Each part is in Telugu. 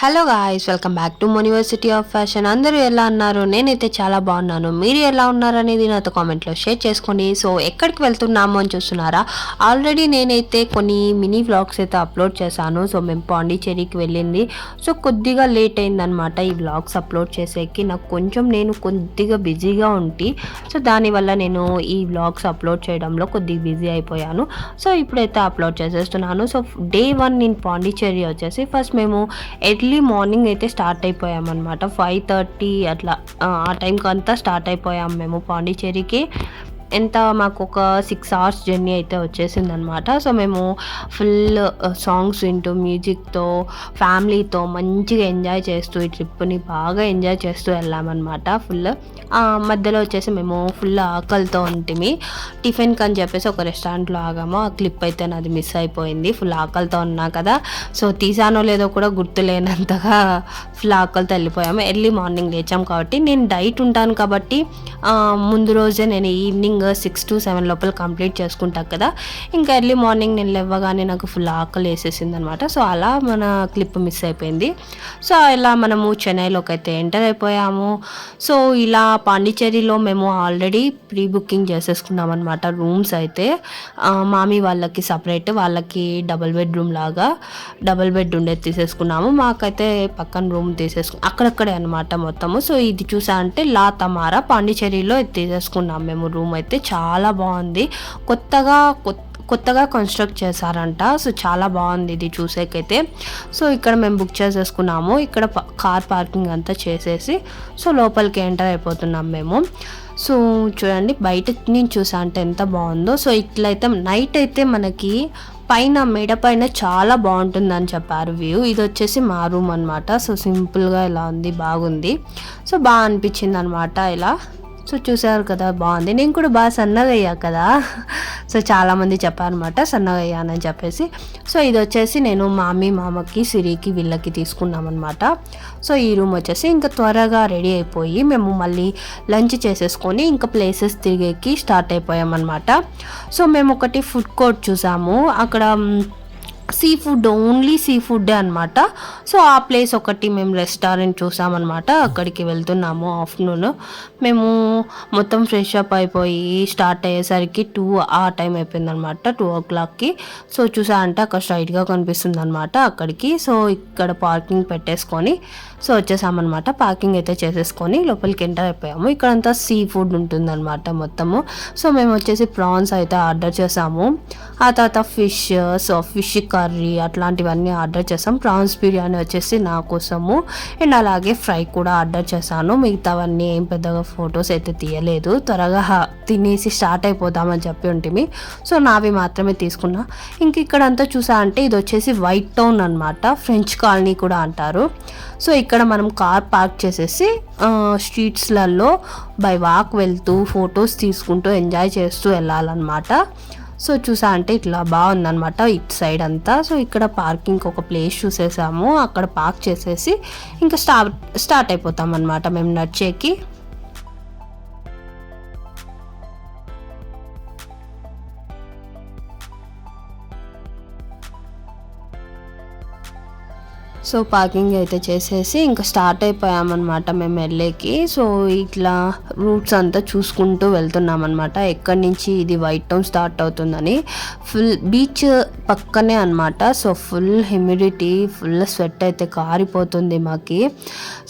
Hello guys, welcome back to university of fashion. అందరూ ఎలా ఉన్నారు? నేనైతే చాలా బాగున్నాను. మీరు ఎలా ఉన్నారు అనేది నాతో కామెంట్లో షేర్ చేసుకోండి. సో ఎక్కడికి వెళ్తున్నాము అని చూస్తున్నారా? ఆల్రెడీ నేనైతే కొన్ని మినీ వ్లాగ్స్ అయితే అప్లోడ్ చేశాను. సో మేము పాండిచ్చేరికి వెళ్ళింది. సో కొద్దిగా లేట్ అయిందనమాట ఈ వ్లాగ్స్ అప్లోడ్ చేసేకి. నేను కొద్దిగా బిజీగా ఉంటి. సో దానివల్ల నేను ఈ వ్లాగ్స్ అప్లోడ్ చేయడంలో కొద్దిగా బిజీ అయిపోయాను. సో ఇప్పుడైతే అప్లోడ్ చేసేస్తున్నాను. సో డే 1 నేను పాండిచ్చేరి వచ్చేసి ఫస్ట్ మేము ఎర్లీ మార్నింగ్ అయితే స్టార్ట్ అయిపోయామన్నమాట. 5:30 అట్లా ఆ టైంకి అంతా స్టార్ట్ అయిపోయాము మేము పాండిచ్చేరికి. మాకు ఒక 6 hours జర్నీ అయితే వచ్చేసింది అనమాట. సో మేము ఫుల్ సాంగ్స్ వింటూ మ్యూజిక్తో ఫ్యామిలీతో మంచిగా ఎంజాయ్ చేస్తూ ఈ ట్రిప్ని బాగా ఎంజాయ్ చేస్తూ వెళ్ళామన్నమాట. మధ్యలో వచ్చేసి మేము ఫుల్ ఆకలితో ఉంటుంది. టిఫిన్కి అని చెప్పేసి ఒక రెస్టారెంట్లో ఆగాము. ఆ క్లిప్ అయితే నాది మిస్ అయిపోయింది. ఫుల్ ఆకలితో ఉన్నా కదా, సో తీసానో లేదో కూడా గుర్తులేనంతగా ఫుల్ ఆకలితో వెళ్ళిపోయాము. ఎర్లీ మార్నింగ్ లేచాం కాబట్టి, నేను డైట్ ఉంటాను కాబట్టి ముందు రోజే నేను ఈవినింగ్ 6 to 7 లోపల కంప్లీట్ చేసుకుంటాను కదా. ఇంకా ఎర్లీ మార్నింగ్ నేను లేవగానే నాకు ఫుల్ ఆకలి వేసేసింది అనమాట. సో అలా మన క్లిప్ మిస్ అయిపోయింది. సో ఇలా మనము చెన్నైలోకి అయితే ఎంటర్ అయిపోయాము. సో ఇలా పాండిచ్చేరిలో మేము ఆల్రెడీ ప్రీ బుకింగ్ చేసేసుకున్నాం అనమాట. రూమ్స్ అయితే మామీ వాళ్ళకి సపరేట్, వాళ్ళకి డబుల్ బెడ్ ఉండేది తీసేసుకున్నాము. మాకైతే పక్కన రూమ్ అక్కడక్కడే అనమాట మొత్తము. సో ఇది చూసా అంటే లా తమారా పాండిచ్చేరిలో తీసేసుకున్నాం మేము రూమ్ అయితే. చాలా బాగుంది, కొత్తగా కన్స్ట్రక్ట్ చేశారంట. సో చాలా బాగుంది ఇది చూసేకైతే. సో ఇక్కడ మేము బుక్ చేసేసుకున్నాము. ఇక్కడ కార్ పార్కింగ్ అంతా చేసేసి సో లోపలికి ఎంటర్ అయిపోతున్నాం మేము. సో చూడండి, బయట నేను చూసా అంటే ఎంత బాగుందో. సో ఇట్లయితే నైట్ అయితే మనకి మెడ పైన చాలా బాగుంటుందని చెప్పారు వ్యూ. ఇది వచ్చేసి మా రూమ్ అనమాట. సో సింపుల్గా ఇలా ఉంది, బాగుంది. సో బాగా అనిపించింది అనమాట ఇలా. సో చూసారు కదా, బాగుంది. నేను కూడా బాగా సన్నగా అయ్యా కదా. సో చాలామంది చెప్పారనమాట సన్నగా అయ్యానని చెప్పేసి. సో ఇది వచ్చేసి నేను మామకి సిరికి వీళ్ళకి తీసుకున్నామన్నమాట. సో ఈ రూమ్ వచ్చేసి ఇంకా త్వరగా రెడీ అయిపోయి మేము మళ్ళీ లంచ్ చేసేసుకొని ఇంకా ప్లేసెస్ తిరిగేకి స్టార్ట్ అయిపోయామన్నమాట. సో మేము ఒకటి ఫుడ్ కోర్ట్ చూసాము. అక్కడ ఓన్లీ సీ ఫుడ్డే అనమాట. సో ఆ ప్లేస్ ఒకటి మేము రెస్టారెంట్ చూసామన్నమాట. అక్కడికి వెళ్తున్నాము. ఆఫ్టర్నూన్ మేము మొత్తం ఫ్రెష్ అప్ అయిపోయి స్టార్ట్ అయ్యేసరికి 2 ఆ టైం అయిపోయిందనమాట, 2 o'clockకి. సో చూసా అంటే అక్కడ స్ట్రైట్గా కనిపిస్తుంది అనమాట అక్కడికి. సో ఇక్కడ పార్కింగ్ పెట్టేసుకొని సో వచ్చేసామన్నమాట. పార్కింగ్ అయితే చేసేసుకొని లోపలికి ఎంటర్ అయిపోయాము. ఇక్కడంతా సీ ఫుడ్ ఉంటుందన్నమాట మొత్తము. సో మేము వచ్చేసి ప్రాన్స్ అయితే ఆర్డర్ చేసాము. ఆ తర్వాత ఫిష్ కర్రీ అట్లాంటివన్నీ ఆర్డర్ చేసాం. ప్రాన్స్ బిర్యానీ వచ్చేసి నా కోసము, అండ్ అలాగే ఫ్రై కూడా ఆర్డర్ చేశాను. మిగతావన్నీ ఏం పెద్దగా ఫొటోస్ అయితే తీయలేదు, త్వరగా తినేసి స్టార్ట్ అయిపోదామని చెప్పి ఉంటుంది. సో నావి మాత్రమే తీసుకున్నా. ఇంక ఇక్కడంతా చూసా అంటే ఇది వచ్చేసి వైట్ టౌన్ అనమాట, ఫ్రెంచ్ కాలనీ కూడా అంటారు. సో ఇక్కడ మనం కార్ పార్క్ చేసేసి స్ట్రీట్స్లలో బై వాక్ వెళ్తూ ఫొటోస్ తీసుకుంటూ ఎంజాయ్ చేస్తూ వెళ్ళాలన్నమాట. సో చూసా అంటే ఇట్లా బాగుందన్నమాట ఇటు సైడ్ అంతా. సో ఇక్కడ పార్కింగ్ ఒక ప్లేస్ చూసేసాము, అక్కడ పార్క్ చేసేసి ఇంకా స్టార్ట్ అయిపోతాం అన్నమాట మేము నడిచేకి. సో పార్కింగ్ అయితే చేసేసి ఇంకా స్టార్ట్ అయిపోయామన్నమాట మేము వెళ్ళేకి. సో ఇట్లా రూట్స్ అంతా చూసుకుంటూ వెళ్తున్నాం అనమాట. ఎక్కడి నుంచి ఇది వైట్ టౌన్ స్టార్ట్ అవుతుందని. ఫుల్ బీచ్ పక్కనే అనమాట. So full humidity, full sweat అయితే కారిపోతుంది మాకి.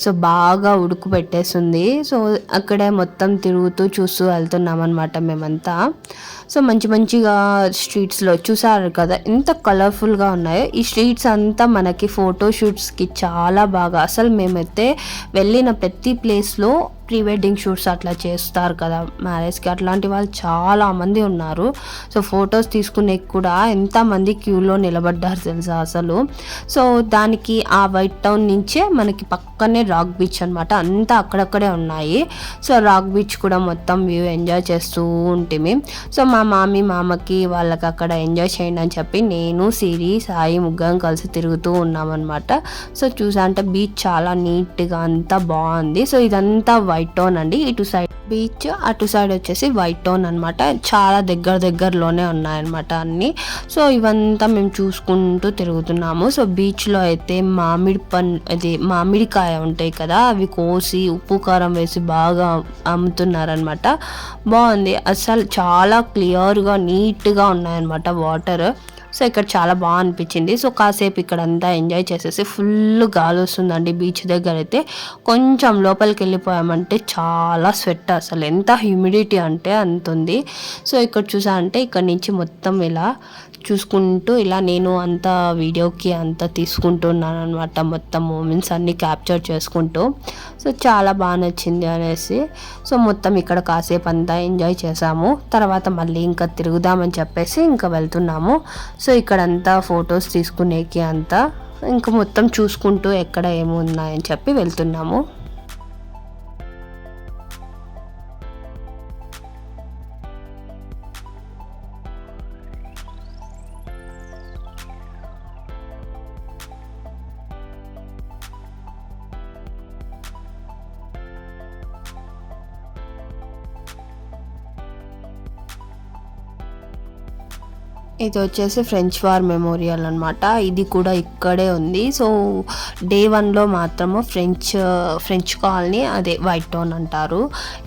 సో బాగా ఉడుకు పెట్టేస్తుంది. సో అక్కడే మొత్తం తిరుగుతూ చూస్తూ వెళ్తున్నాం అనమాట మేమంతా. సో మంచిగా స్ట్రీట్స్లో చూసారు కదా ఎంత కలర్ఫుల్గా ఉన్నాయో. ఈ స్ట్రీట్స్ అంతా మనకి ఫోటోషూట్స్కి చాలా బాగా, అసలు మేమైతే వెళ్ళిన ప్రతి ప్లేస్లో ప్రీ వెడ్డింగ్ షూట్స్ అట్లా చేస్తారు కదా మ్యారేజ్కి, అట్లాంటి వాళ్ళు చాలా మంది ఉన్నారు. సో ఫొటోస్ తీసుకునే కూడా ఎంతమంది క్యూలో నిలబడ్డారు తెలుసా అసలు. సో దానికి ఆ వైట్ టౌన్ నుంచే మనకి పక్కనే రాక్ బీచ్ అనమాట, అంతా అక్కడక్కడే ఉన్నాయి. సో రాక్ బీచ్ కూడా మొత్తం వ్యూ ఎంజాయ్ చేస్తూ ఉంటుంది. సో మా మామకి వాళ్ళకి అక్కడ ఎంజాయ్ చేయండి అని చెప్పి నేను సిరి సాయి ముగ్గురం కలిసి తిరుగుతూ ఉన్నామన్నమాట. సో చూసా అంటే బీచ్ చాలా నీట్గా అంతా బాగుంది. సో ఇదంతా వైట్ టౌన్ అండి, ఇటు సైడ్ బీచ్ అటు సైడ్ వచ్చేసి వైట్ టౌన్ అనమాట. చాలా దగ్గరలోనే ఉన్నాయన్నమాట అన్నీ. సో ఇవంతా మేము చూసుకుంటూ తిరుగుతున్నాము. సో బీచ్లో అయితే మామిడికాయ ఉంటాయి కదా, అవి కోసి ఉప్పు కారం వేసి బాగా అమ్ముతున్నారనమాట. బాగుంది అసలు, చాలా క్లియర్గా నీట్గా ఉన్నాయన్నమాట వాటర్. సో ఇక్కడ చాలా బాగా అనిపించింది. సో కాసేపు ఇక్కడ అంతా ఎంజాయ్ చేసేసి ఫుల్ గాలి వస్తుందండి బీచ్ దగ్గర అయితే. కొంచెం లోపలికి వెళ్ళిపోయామంటే చాలా స్వెట్, అసలు ఎంత హ్యూమిడిటీ అంటే అంత ఉంది. సో ఇక్కడ చూసా అంటే ఇక్కడ నుంచి మొత్తం ఇలా చూసుకుంటూ ఇలా నేను అంతా వీడియోకి అంతా తీసుకుంటున్నాను అనమాట, మొత్తం మూమెంట్స్ అన్నీ క్యాప్చర్ చేసుకుంటూ. సో చాలా బాగా నచ్చింది అనేసి సో మొత్తం ఇక్కడ కాసేపు అంతా ఎంజాయ్ చేసాము. తర్వాత మళ్ళీ ఇంకా తిరుగుదామని చెప్పేసి ఇంకా వెళ్తున్నాము. సో ఇక్కడంతా ఫొటోస్ తీసుకునేకి అంతా ఇంకా మొత్తం చూసుకుంటూ ఎక్కడ ఏమున్నాయని చెప్పి వెళ్తున్నాము. ఇది వచ్చేసి ఫ్రెంచ్ వార్ మెమోరియల్ అనమాట, ఇది కూడా ఇక్కడే ఉంది. సో డే 1లో మాత్రము ఫ్రెంచ్ కాలనీ, అదే వైట్ టౌన్ అంటారు.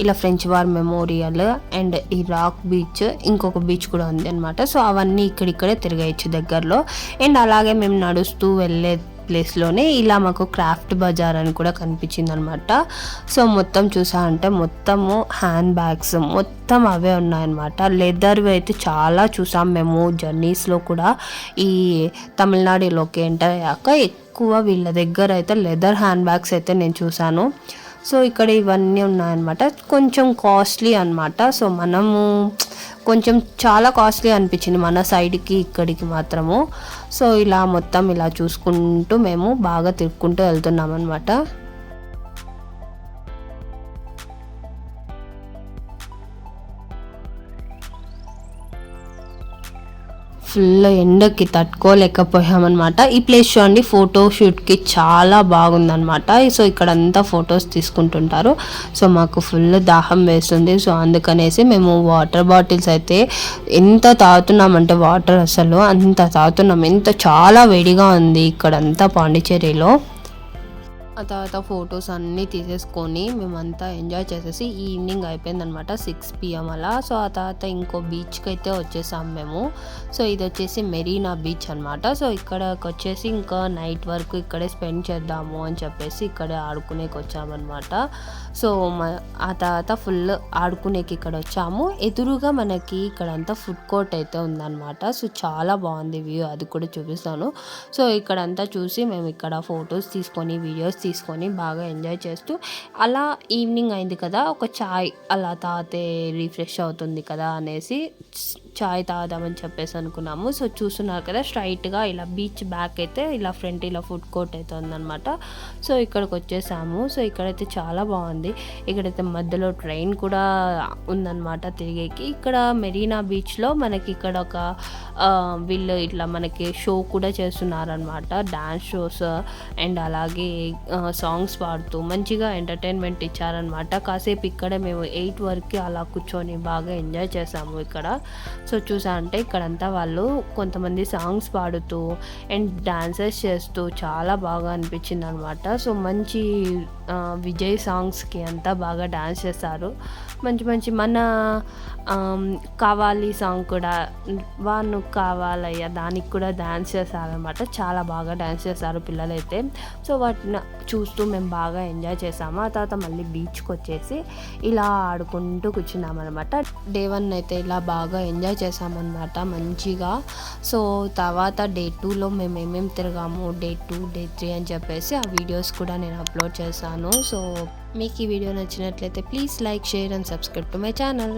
ఇలా ఫ్రెంచ్ వార్ మెమోరియల్ అండ్ ఈ రాక్ బీచ్, ఇంకొక బీచ్ కూడా ఉంది అనమాట. సో అవన్నీ ఇక్కడిక్కడే తిరగచ్చు దగ్గరలో. అండ్ అలాగే మేము నడుస్తూ వెళ్ళే ప్లేస్లోనే ఇలా మాకు క్రాఫ్ట్ బజార్ అని కూడా కనిపించింది అనమాట. సో మొత్తం చూసా అంటే మొత్తము హ్యాండ్ బ్యాగ్స్ మొత్తం అవే ఉన్నాయన్నమాట. లెదర్వి అయితే చాలా చూసాం మేము జర్నీస్లో కూడా. ఈ తమిళనాడులోకి ఎంటర్ అయ్యాక ఎక్కువ వీళ్ళ దగ్గర అయితే లెదర్ హ్యాండ్ బ్యాగ్స్ అయితే నేను చూసాను. సో ఇక్కడ ఇవన్నీ ఉన్నాయన్నమాట, కొంచెం కాస్ట్లీ అనమాట. సో మనము కొంచెం చాలా కాస్ట్లీ అనిపించింది మన సైడ్కి ఇక్కడికి మాత్రము. సో ఇలా మొత్తం ఇలా చూసుకుంటూ మేము బాగా తిరుక్కుంటూ వెళ్తున్నాం అనమాట. ఫుల్ ఎండకి తట్టుకోలేకపోయామన్నమాట. ఈ ప్లేస్ చూడండి, ఫోటో షూట్కి చాలా బాగుందన్నమాట. సో ఇక్కడంతా ఫొటోస్ తీసుకుంటుంటారు. సో మాకు ఫుల్ దాహం వేస్తుంది. సో అందుకనేసి మేము వాటర్ బాటిల్స్ అయితే ఎంత తాగుతున్నామంటే వాటర్ అసలు అంత తాగుతున్నాం, ఎంత చాలా వేడిగా ఉంది ఇక్కడంతా పాండిచ్చేరిలో. ఆ తర్వాత ఫొటోస్ అన్నీ తీసేసుకొని మేమంతా ఎంజాయ్ చేసేసి ఈవినింగ్ అయిపోయిందనమాట, 6 PM అలా. సో ఆ తర్వాత ఇంకో బీచ్కి అయితే వచ్చేసాం మేము. సో ఇది వచ్చేసి మెరీనా బీచ్ అనమాట. సో ఇక్కడికి వచ్చేసి ఇంకా నైట్ వరకు ఇక్కడే స్పెండ్ చేద్దాము అని చెప్పేసి ఇక్కడే ఆడుకునేకి వచ్చామన్నమాట. సో ఆ తర్వాత ఫుల్ ఆడుకునేకి ఇక్కడ వచ్చాము. ఎదురుగా మనకి ఇక్కడంతా ఫుడ్ కోర్ట్ అయితే ఉందన్నమాట. సో చాలా బాగుంది వ్యూ, అది కూడా చూపిస్తాను. సో ఇక్కడంతా చూసి మేము ఇక్కడ ఫొటోస్ తీసుకొని వీడియోస్ తీసుకొని బాగా ఎంజాయ్ చేస్తూ అలా ఈవినింగ్ అయింది కదా, ఒక చాయ్ అలా తాగితే రిఫ్రెష్ అవుతుంది కదా అనేసి చాయ్ తాగుదామని చెప్పేసి అనుకున్నాము. సో చూస్తున్నారు కదా, స్ట్రైట్గా ఇలా బీచ్ బ్యాక్ అయితే ఇలా ఫ్రంట్ ఇలా ఫుడ్ కోర్ట్ అయితే ఉందన్నమాట. సో ఇక్కడికి వచ్చేసాము. సో ఇక్కడైతే చాలా బాగుంది. ఇక్కడైతే మధ్యలో ట్రైన్ కూడా ఉందన్నమాట తిరిగేకి. ఇక్కడ మెరీనా బీచ్లో మనకి ఇక్కడ ఒక వీళ్ళు ఇట్లా మనకి షో కూడా చేస్తున్నారనమాట, డాన్స్ షోస్ అండ్ అలాగే సాంగ్స్ పాడుతూ మంచిగా ఎంటర్టైన్మెంట్ ఇచ్చారనమాట. కాసేపు ఇక్కడే మేము 8 వరకు అలా కూర్చొని బాగా ఎంజాయ్ చేసాము ఇక్కడ. సో చూసా అంటే ఇక్కడంతా వాళ్ళు కొంతమంది సాంగ్స్ పాడుతూ అండ్ డాన్సెస్ చేస్తూ చాలా బాగా అనిపించింది అనమాట. సో మంచి విజయ్ సాంగ్స్కి అంతా బాగా డాన్స్ చేస్తారు. మంచి మన కావాలి సాంగ్ కూడా, వాను కావాలయ్యా, దానికి కూడా డాన్స్ చేశారనమాట. చాలా బాగా డాన్స్ చేశారు పిల్లలైతే. సో వాటిని చూస్తూ మేము బాగా ఎంజాయ్ చేసాము. ఆ తర్వాత మళ్ళీ బీచ్కి వచ్చేసి ఇలా ఆడుకుంటూ కూర్చున్నామన్నమాట. డే 1 అయితే ఇలా బాగా ఎంజాయ్ ఎంజాయ్ చేసామన్నమాట మంచిగా. సో తర్వాత డే 2లో మేము ఏమేమి తిరిగాము, డే 2, డే 3 అని చెప్పేసి ఆ వీడియోస్ కూడా నేను అప్లోడ్ చేశాను. సో మీకు ఈ వీడియో నచ్చినట్లయితే please like, share and subscribe to my channel.